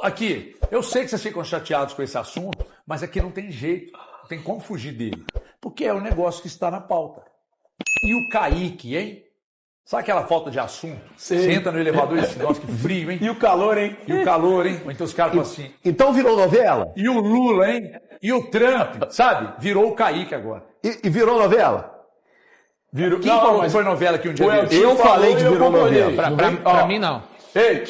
Aqui, eu sei que vocês ficam chateados com esse assunto, mas aqui não tem jeito, não tem como fugir dele. Porque é um negócio que está na pauta. E o Kaique, hein? Sabe aquela falta de assunto? Você entra no elevador e diz, nossa, que frio, hein? E o calor, hein? E o calor, hein? Ou então os caras falam assim... Então virou novela? E o Lula, hein? E o Trump, sabe? Virou o Kaique agora. E virou novela? Virou... Quem falou que foi novela aqui um dia desse? Eu falei que virou novela. Pra mim, não. Ei,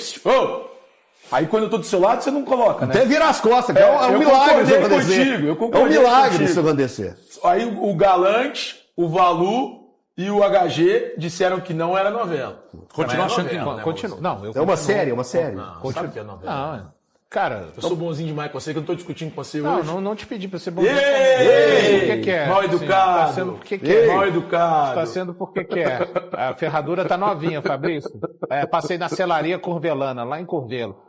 Aí quando eu tô do seu lado, você não coloca, né? Até virar as costas, que é um milagre isso acontecer. Eu É um milagre isso acontecer. Aí o Galante, o Valu e o HG disseram que não era novela. Continua achando que não. Continua. Não, É uma série, é uma série. Não, sabe que é novela. Não, cara... Eu sou bonzinho demais com você, que eu não tô discutindo com você não, hoje. não te pedi pra ser bonzinho. Ei! O que é? Mal educado. Tá sendo por que é? Mal educado. Tá sendo por que é? A ferradura tá novinha, Fabrício. Passei na selaria Corvelana, lá em Corvelo.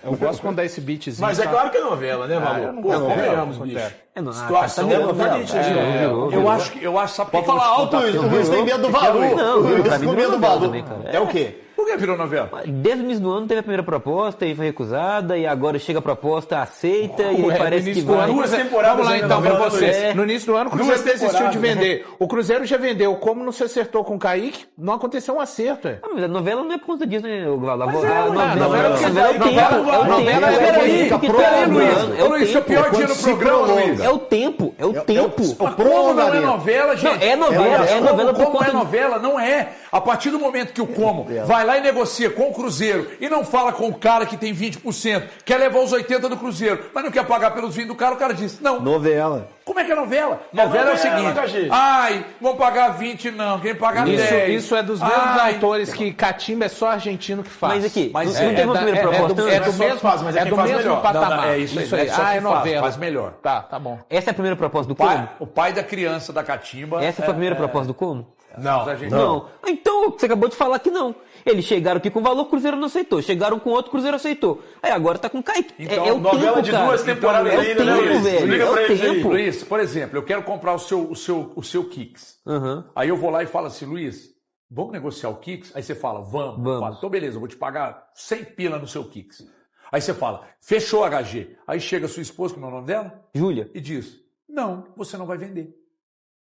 Eu gosto quando dá esse beatzinho. Mas é claro que é novela, né, Valu? Pô, convenhamos, bicho. Situação, Eu acho, sabe Pode falar alto isso, o Luiz tem medo do Valu. Não, O Luiz pra mim tem medo do virou Valu. também, cara. É o quê? Por que virou novela? Desde o início do ano teve a primeira proposta e foi recusada, e agora chega a proposta, aceita, e aí parece que vai. Duas temporadas. Vamos lá então pra novela, você. No início do ano o Cruzeiro Duas desistiu de temporadas, vender. O Cruzeiro já vendeu. Como não se acertou com o Kaique, não aconteceu um acerto. Ah, mas a novela não é por conta disso, né, Val? A novela novela é o tempo. Luiz, seu pior dia no programa, Luiz. É o tempo. Como não é novela, gente? Não, é novela por Como conta é novela? Não é. A partir do momento que o Como vai lá e negocia com o Cruzeiro e não fala com o cara que tem 20%, quer levar os 80% do Cruzeiro, mas não quer pagar pelos 20% do cara, o cara diz, não. Novela. Como é que é novela? Novela é o seguinte, vão pagar 20 não, quem pagar 10. Isso é dos mesmos autores que Catimba é só argentino que faz. Mas aqui, Mas não teve uma primeira proposta. É do mesmo patamar. É isso aí. É novela. Faz melhor. Tá bom. Essa é a primeira proposta do Como? O pai da criança da Catimba. Essa foi a primeira proposta do Como? Não. Então, você acabou de falar que não. Eles chegaram aqui com valor, o Cruzeiro não aceitou. Chegaram com outro, o Cruzeiro aceitou. Aí agora tá com Kaique. Então, é o novela tempo, de cara. duas temporadas É o ainda, né, tempo, Luiz? velho. Liga É pra o eles aí. tempo. Luiz, por exemplo, eu quero comprar o seu Kicks. Uhum. Aí eu vou lá e falo assim, Luiz, vamos negociar o Kicks? Aí você fala, vamos. Eu falo, então beleza, eu vou te pagar 100 pila no seu Kicks. Aí você fala, fechou HG. Aí chega a sua esposa, como é o nome dela? Júlia. E diz, não, você não vai vender.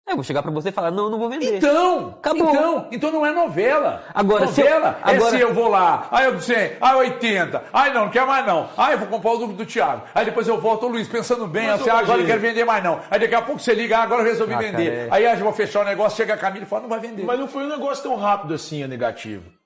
Eu vou chegar pra você e falar, não vou vender. Então não é novela. Agora, novela agora... se eu vou lá, aí eu disse, 80, não quer mais não. Aí eu vou comprar o do Thiago. Aí depois eu volto, Luiz, pensando bem, assim, agora eu quero vender mais não. Aí daqui a pouco você liga, agora eu resolvi vender. Aí eu vou fechar o negócio, chega a Camila e fala, não vai vender. Mas não foi um negócio tão rápido assim, é negativo.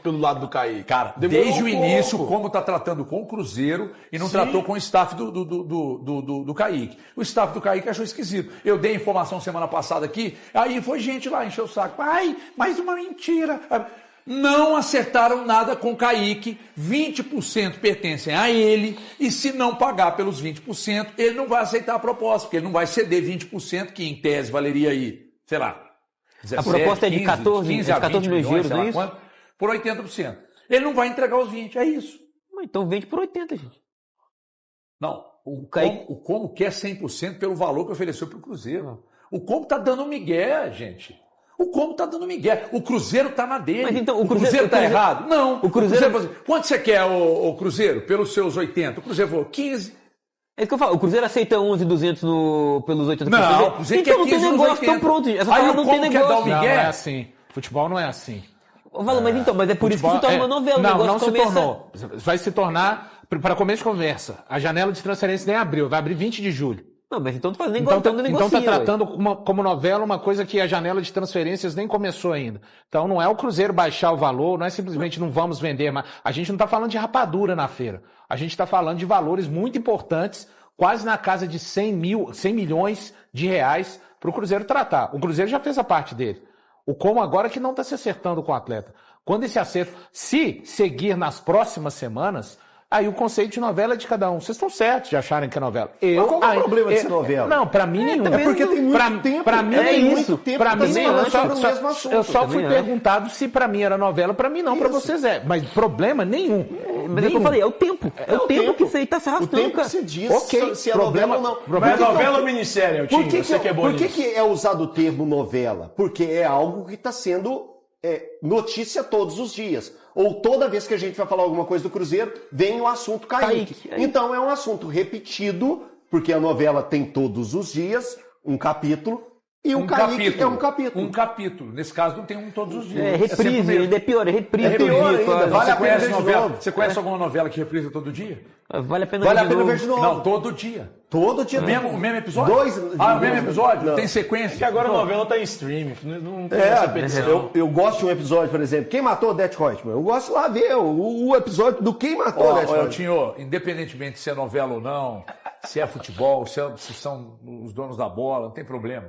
Pelo lado do Kaique. Cara, desde o início, como tá tratando com o Cruzeiro e não tratou com o staff do Kaique. O staff do Kaique achou esquisito. Eu dei informação semana passada aqui, aí foi gente lá, encheu o saco. Mais uma mentira. Não acertaram nada com o Kaique, 20% pertencem a ele, e se não pagar pelos 20%, ele não vai aceitar a proposta, porque ele não vai ceder 20%, que em tese valeria aí, sei lá, 17, a proposta é de 14 milhões de euros, não é isso? Por 80%. Ele não vai entregar os 20%, é isso. Então vende por 80%, gente. Não, o Como quer 100% pelo valor que ofereceu para o Cruzeiro. O Como está dando migué, gente. O Como está dando migué. O Cruzeiro está na dele. Mas então, o Cruzeiro está errado? Não. O Cruzeiro... Quanto você quer, o Cruzeiro, pelos seus 80%? O Cruzeiro falou 15%. É isso que eu falo, o Cruzeiro aceita 11.200 pelos 80%. Não, o Cruzeiro então quer não tem negócio, então pronto. Essa aí não tem negócio. Quer dar o migué? Não é assim. Futebol não é assim. Mas é por isso que se torna uma novela. Não se tornou. Vai se tornar, para começo de conversa, a janela de transferência nem abriu, vai abrir 20 de julho. Não, mas então tu faz negócio, então tá tratando como novela uma coisa que a janela de transferências nem começou ainda. Então não é o Cruzeiro baixar o valor, não é simplesmente não vamos vender, mas a gente não tá falando de rapadura na feira. A gente tá falando de valores muito importantes, quase na casa de 100 milhões de reais para o Cruzeiro tratar. O Cruzeiro já fez a parte dele. O Como agora que não está se acertando com o atleta. Quando esse acerto, se seguir nas próximas semanas, aí o conceito de novela é de cada um. Vocês estão certos de acharem que é novela. Qual é o problema de ser novela? Não, para mim nenhum. É porque tem muito tempo. Para mim tem muito tempo. Para mim eu só fui perguntado se para mim era novela, para mim não, para vocês é. Mas problema nenhum. Mas é o que eu falei, é o tempo. É o tempo que você está se arrastando. O tempo que você diz se é problema, novela ou não. Mas é novela ou minissérie, Eltinho? Por que é usado o termo novela? Porque é algo que está sendo notícia todos os dias. ou toda vez que a gente vai falar alguma coisa do Cruzeiro, vem o assunto Kaique. Então é um assunto repetido, porque a novela tem todos os dias um capítulo, e o Kaique é um capítulo. Um capítulo. Nesse caso, não tem um todos os dias. É reprise, ainda é pior, é reprise. É pior ainda, vale a pena ver de novo. Você conhece alguma novela que reprisa todo dia? Vale a pena ver de novo. Não, todo dia. Todo dia. O mesmo episódio? O mesmo episódio? Tem sequência? É que agora a novela tá em streaming, não tem essa petição. Eu gosto de um episódio, por exemplo, Quem Matou Odete Roitman? Eu gosto lá ver o episódio do Quem Matou Odete Roitman. Tinho, independentemente se é novela ou não, se é futebol, se são os donos da bola, não tem problema.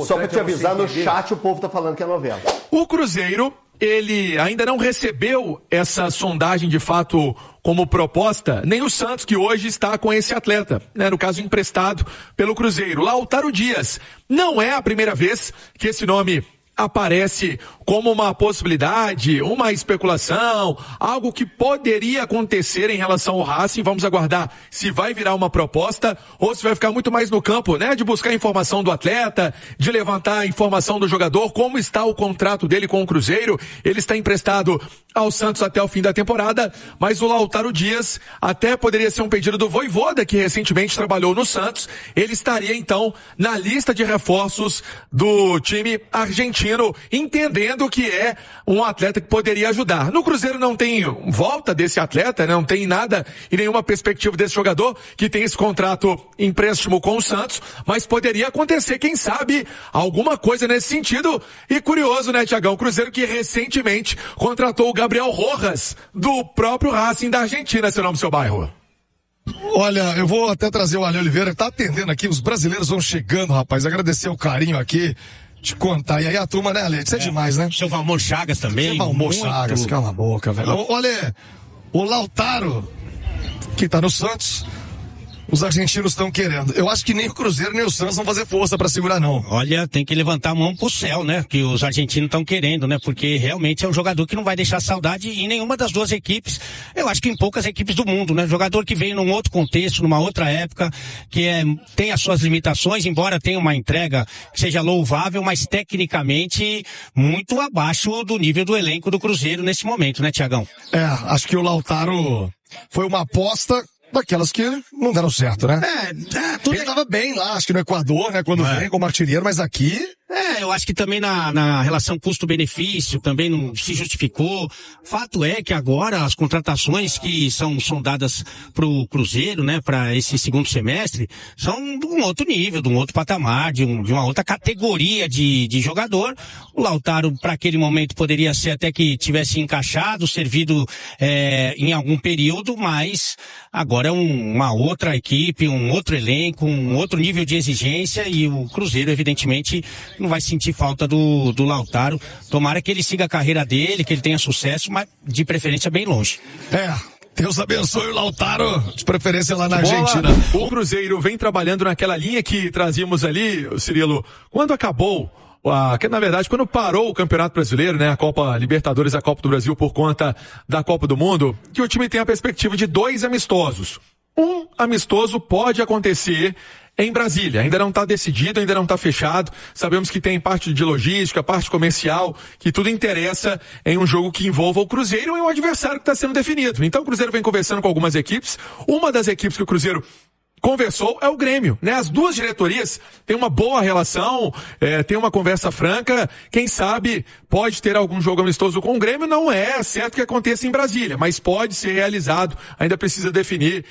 Só pra te avisar, no chat o povo tá falando que é novela. O Cruzeiro, ele ainda não recebeu essa sondagem de fato como proposta, nem o Santos, que hoje está com esse atleta, né, no caso emprestado pelo Cruzeiro. Lautaro Dias. Não é a primeira vez que esse nome aparece como uma possibilidade, uma especulação, algo que poderia acontecer em relação ao Racing. Vamos aguardar se vai virar uma proposta ou se vai ficar muito mais no campo, né, de buscar informação do atleta, de levantar a informação do jogador, como está o contrato dele com o Cruzeiro. Ele está emprestado ao Santos até o fim da temporada, mas o Lautaro Dias até poderia ser um pedido do Vojvoda, que recentemente trabalhou no Santos. Ele estaria então na lista de reforços do time argentino, entendendo que é um atleta que poderia ajudar. No Cruzeiro não tem volta desse atleta, não tem nada e nenhuma perspectiva desse jogador que tem esse contrato empréstimo com o Santos, mas poderia acontecer, quem sabe, alguma coisa nesse sentido. E curioso, né, Thiagão? O Cruzeiro que recentemente contratou o Gabriel Rojas, do próprio Racing da Argentina, seu nome, seu bairro. Olha, eu vou até trazer o Ale Oliveira, que tá atendendo aqui, os brasileiros vão chegando, rapaz, agradecer o carinho aqui, te contar, e aí a turma, né, Ale, isso é demais, né? Seu Valmor Chagas também. Seu Valmor Chagas, cala a boca, velho. Olha, o Lautaro, que tá no Santos, os argentinos estão querendo. Eu acho que nem o Cruzeiro nem o Santos vão fazer força pra segurar, não. Olha, tem que levantar a mão pro céu, né? Que os argentinos estão querendo, né? Porque realmente é um jogador que não vai deixar saudade em nenhuma das duas equipes. Eu acho que em poucas equipes do mundo, né? Jogador que veio num outro contexto, numa outra época, que tem as suas limitações, embora tenha uma entrega que seja louvável, mas tecnicamente muito abaixo do nível do elenco do Cruzeiro nesse momento, né, Thiagão? Acho que o Lautaro foi uma aposta daquelas que não deram certo, né? Ele tava bem lá, acho que no Equador, né? Quando vem como artilheiro, mas aqui... eu acho que também na relação custo-benefício também não se justificou. Fato é que agora as contratações que são dadas pro Cruzeiro, né, para esse segundo semestre, são de um outro nível, de um outro patamar, de uma outra categoria de jogador. O Lautaro, para aquele momento, poderia ser até que tivesse encaixado, servido em algum período, mas agora é uma outra equipe, um outro elenco, um outro nível de exigência, e o Cruzeiro, evidentemente, não vai sentir falta do Lautaro. Tomara que ele siga a carreira dele, que ele tenha sucesso, mas de preferência bem longe. Deus abençoe o Lautaro, de preferência lá na Argentina. O Cruzeiro vem trabalhando naquela linha que trazíamos ali, Cirilo, quando acabou, na verdade, quando parou o Campeonato Brasileiro, né, a Copa Libertadores, a Copa do Brasil por conta da Copa do Mundo, que o time tem a perspectiva de 2 amistosos. Um amistoso pode acontecer em Brasília, ainda não está decidido, ainda não está fechado. Sabemos que tem parte de logística, parte comercial, que tudo interessa em um jogo que envolva o Cruzeiro e um adversário que está sendo definido. Então o Cruzeiro vem conversando com algumas equipes. Uma das equipes que o Cruzeiro conversou é o Grêmio, né? As duas diretorias têm uma boa relação, tem uma conversa franca. Quem sabe pode ter algum jogo amistoso com o Grêmio. Não é certo que aconteça em Brasília, mas pode ser realizado. Ainda precisa definir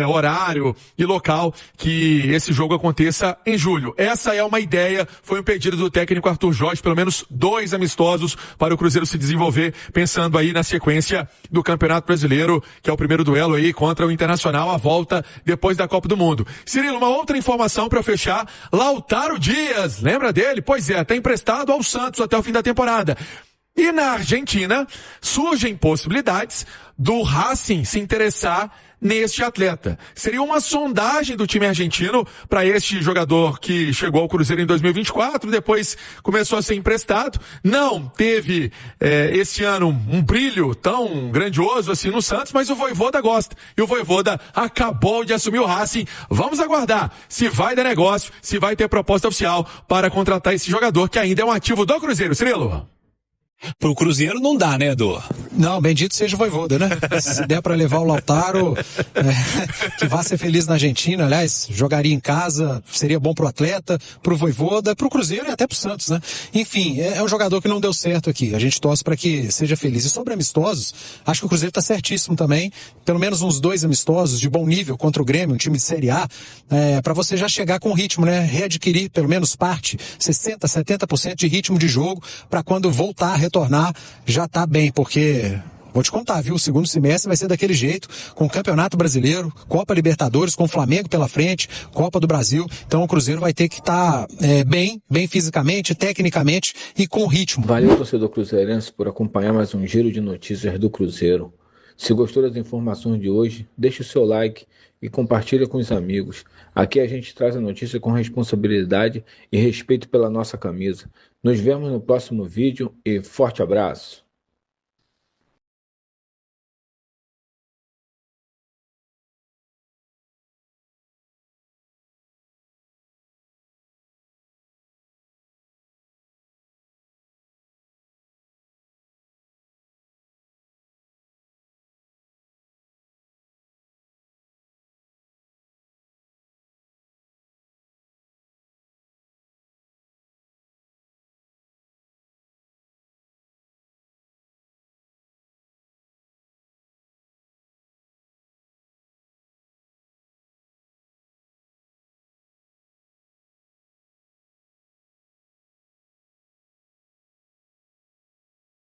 horário e local que esse jogo aconteça em julho. Essa é uma ideia, foi um pedido do técnico Arthur Jorge, pelo menos 2 amistosos para o Cruzeiro se desenvolver, pensando aí na sequência do Campeonato Brasileiro, que é o primeiro duelo aí contra o Internacional, a volta depois da Copa do Mundo. Cirilo, uma outra informação para fechar: Lautaro Dias, lembra dele? Pois é, está emprestado ao Santos até o fim da temporada. E na Argentina surgem possibilidades do Racing se interessar neste atleta. Seria uma sondagem do time argentino para este jogador que chegou ao Cruzeiro em 2024, depois começou a ser emprestado. Não teve esse ano um brilho tão grandioso assim no Santos, mas o Vojvoda gosta. E o Vojvoda acabou de assumir o Racing. Vamos aguardar se vai dar negócio, se vai ter proposta oficial para contratar esse jogador que ainda é um ativo do Cruzeiro. Cirilo. Pro Cruzeiro não dá, né, Edu? Não, bendito seja o Vojvoda, né? Se der para levar o Lautaro, que vá ser feliz na Argentina, aliás, jogaria em casa, seria bom pro atleta, pro Vojvoda, pro Cruzeiro e até pro Santos, né? Enfim, é um jogador que não deu certo aqui. A gente torce para que seja feliz. E sobre amistosos, acho que o Cruzeiro tá certíssimo também. Pelo menos uns 2 amistosos de bom nível contra o Grêmio, um time de Série A, para você já chegar com ritmo, né? Readquirir pelo menos parte, 60%, 70% de ritmo de jogo, para quando voltar a retornar, já tá bem, porque vou te contar, viu? O segundo semestre vai ser daquele jeito, com o Campeonato Brasileiro, Copa Libertadores, com o Flamengo pela frente, Copa do Brasil. Então o Cruzeiro vai ter que estar bem fisicamente, tecnicamente e com ritmo. Valeu, torcedor cruzeirense, por acompanhar mais um giro de notícias do Cruzeiro. Se gostou das informações de hoje, deixe o seu like e compartilhe com os amigos. Aqui a gente traz a notícia com responsabilidade e respeito pela nossa camisa. Nos vemos no próximo vídeo e forte abraço!